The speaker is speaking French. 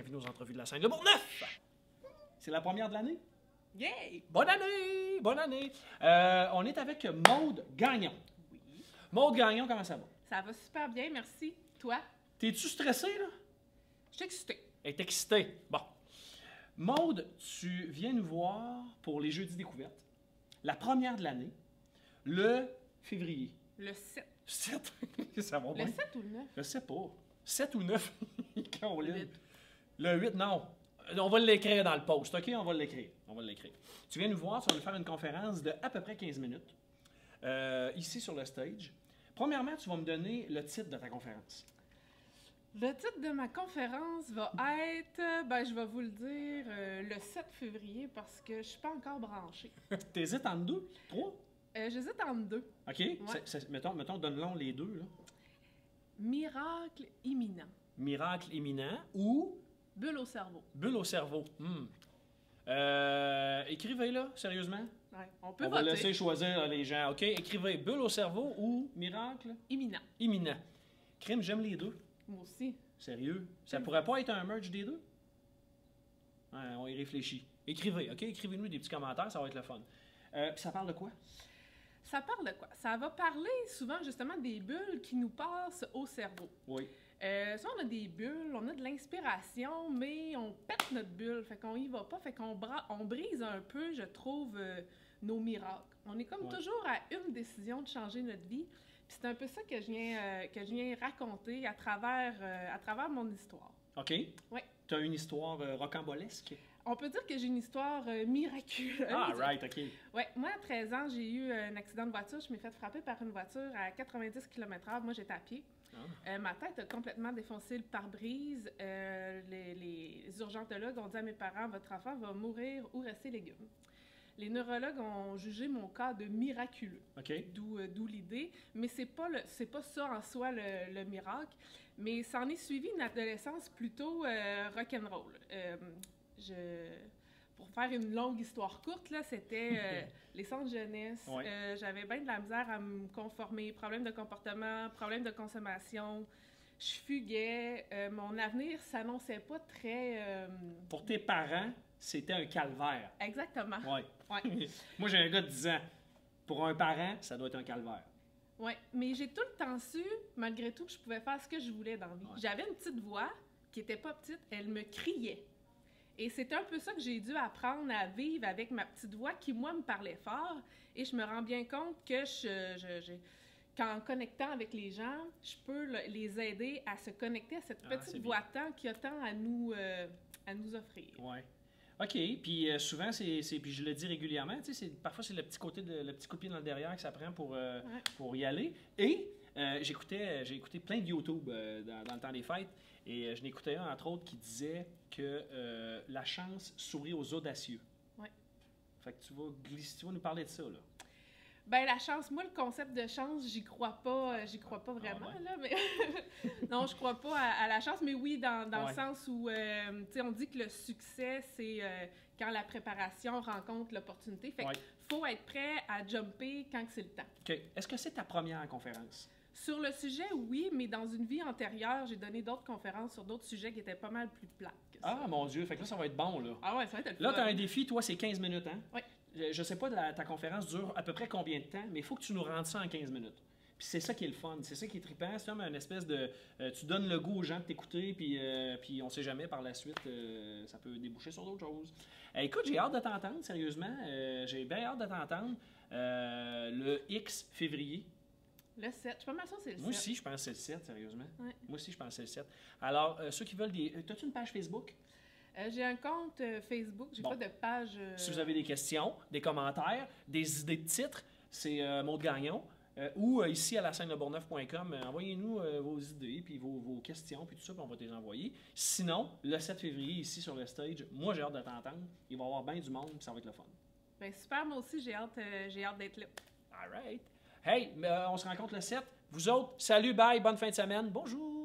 bienvenue aux entrevues de la scène de Bourgneuf! C'est la première de l'année? Yay! Bonne année! Bonne année! On est avec Maude Gagnon. Oui. Maude Gagnon, comment ça va? Ça va super bien, merci. Toi? T'es-tu stressée, là? Je suis excitée. Elle est excitée. Bon. Maude, tu viens nous voir pour les Jeudis découvertes. La première de l'année, le février. Le 7. 7? Ça va bien? Le 7 ou le 9? Je sais pas. 7 ou 9? Caroline. Le 8. Le 8, non. On va l'écrire dans le post, OK? On va l'écrire. Tu viens nous voir, tu vas nous faire une conférence de à peu près 15 minutes, ici sur le stage. Premièrement, tu vas me donner le titre de ta conférence. Le titre de ma conférence va être, je vais vous le dire, le 7 février parce que je suis pas encore branchée. T'hésites entre deux? Trois? J'hésite entre deux. OK? Ouais. Mettons, donne-le les deux. Là. Miracle imminent. Miracle imminent ou Bulle au cerveau. bulle au cerveau. Écrivez-là, sérieusement. Ouais. On peut On va voter. laisser choisir les gens. OK? Écrivez bulle au cerveau ou miracle Imminent. imminent. Crime, j'aime les deux. Moi aussi. Sérieux? Ça pourrait pas être un merge des deux? Ouais, on y réfléchit. Écrivez, OK? Écrivez-nous des petits commentaires, ça va être le fun. Puis ça parle de quoi? Ça parle de quoi? Ça va parler souvent justement des bulles qui nous passent au cerveau. Oui. Soit on a des bulles, on a de l'inspiration, mais on pète notre bulle, fait qu'on y va pas, fait qu'on on brise un peu, je trouve, nos miracles. On est comme toujours à une décision de changer notre vie. Puis c'est un peu ça que je viens raconter à travers mon histoire. OK? Oui. Tu as une histoire rocambolesque? On peut dire que j'ai une histoire miraculeuse. Ah, right, OK. Ouais, moi, à 13 ans, j'ai eu un accident de voiture. Je m'ai fait frapper par une voiture à 90 km/h. Moi, j'étais à pied. Ma tête a complètement défoncé le pare-brise. Les urgentologues ont dit à mes parents, votre enfant va mourir ou rester légume. Les neurologues ont jugé mon cas de miraculeux. OK. D'où l'idée. Mais c'est pas ça en soi le miracle. Mais ça en est suivi une adolescence plutôt rock'n'roll. Pour faire une longue histoire courte, là, c'était les centres jeunesse. Ouais. J'avais bien de la misère à me conformer. Problèmes de comportement, problèmes de consommation. Je fuguais. Mon avenir s'annonçait pas très... Pour tes parents, c'était un calvaire. Exactement. Ouais. Ouais. Moi, j'ai un gars de 10 ans. Pour un parent, ça doit être un calvaire. Oui, mais j'ai tout le temps su, malgré tout, que je pouvais faire ce que je voulais dans la vie. Ouais. J'avais une petite voix qui était pas petite, elle me criait. Et c'est un peu ça que j'ai dû apprendre à vivre avec ma petite voix qui, moi, me parlait fort. Et je me rends bien compte que qu'en connectant avec les gens, je peux les aider à se connecter à cette petite voix-temps qui a tant à nous offrir. Oui. OK. Puis souvent, puis je le dis régulièrement, tu sais, parfois c'est le petit coup de pied dans le derrière que ça prend pour y aller. Et j'ai écouté plein de YouTube dans le temps des fêtes. Et je n'écoutais un, entre autres, qui disait que la chance sourit aux audacieux. Oui. Fait que tu vas nous parler de ça, là. Ben la chance, moi, le concept de chance, j'y crois pas vraiment, là, mais non, je crois pas à la chance, mais oui, dans le sens où, tu sais, on dit que le succès, c'est quand la préparation rencontre l'opportunité. Fait qu'il faut être prêt à jumper quand c'est le temps. OK. Est-ce que c'est ta première conférence? Sur le sujet, oui, mais dans une vie antérieure, j'ai donné d'autres conférences sur d'autres sujets qui étaient pas mal plus plates que ça. Ah, mon Dieu! Fait que là, ça va être bon, là. Ah ouais, ça va être le Là, fun. tu as un défi, toi, c'est 15 minutes, hein? Oui. Je sais pas, ta conférence dure à peu près combien de temps, mais il faut que tu nous rendes ça en 15 minutes. Puis c'est ça qui est le fun, c'est ça qui est trippant. C'est comme une espèce de... tu donnes le goût aux gens de t'écouter, puis on sait jamais, par la suite, ça peut déboucher sur d'autres choses. Écoute, j'ai hâte de t'entendre, sérieusement. J'ai bien hâte de t'entendre. Le X février. Le 7. Je suis pas mal sûre que c'est le 7. Moi aussi, je pense que c'est le 7, sérieusement. Ouais. Moi aussi, je pense que c'est le 7. Alors, ceux qui veulent des... T'as-tu une page Facebook? J'ai un compte Facebook, j'ai pas de page... Si vous avez des questions, des commentaires, des idées de titres, c'est Maude Gagnon. Ou ici à la scène de Bourgneuf.com, envoyez-nous vos idées, puis vos questions, puis tout ça, puis on va te les envoyer. Sinon, le 7 février, ici sur le stage, moi j'ai hâte de t'entendre. Il va y avoir bien du monde, puis ça va être le fun. Ben super, moi aussi j'ai hâte d'être là. All right. Hey, on se rencontre le 7. Vous autres, salut, bye, bonne fin de semaine. Bonjour.